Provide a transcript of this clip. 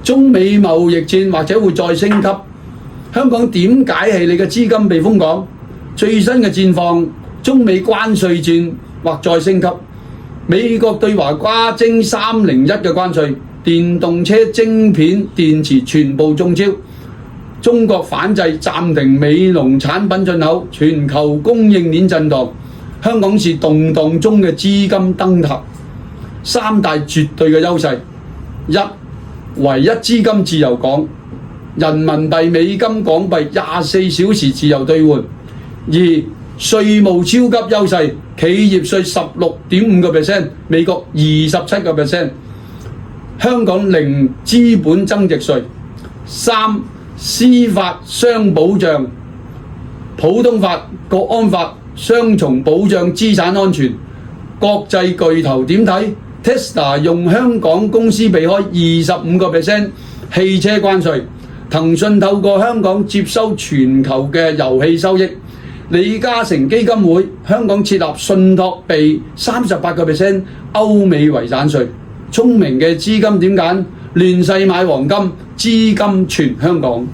中美貿易戰或者會再升級，香港點解係你嘅資金避風港？最新嘅戰況，中美關稅戰或再升級，美國對華加徵301嘅關稅，電動車晶片、電池全部中招，中國反制暫停美農產品進口，全球供應鏈震盪，香港是動盪中嘅資金燈塔。三大絕對嘅優勢：一、唯一資金自由港，人民幣、美金、港幣24小時自由兌換；二、稅務超級優勢，企業稅16.5%，美國27%，香港零資本增值稅；三、司法雙保障，普通法、國安法雙重保障資產安全。國際巨頭點睇？Tesla 用香港公司避開25%汽車關稅，騰訊透過香港接收全球嘅遊戲收益，李嘉誠基金會香港設立信託避38%歐美遺產稅。聰明嘅資金點揀？亂世買黃金，資金全香港。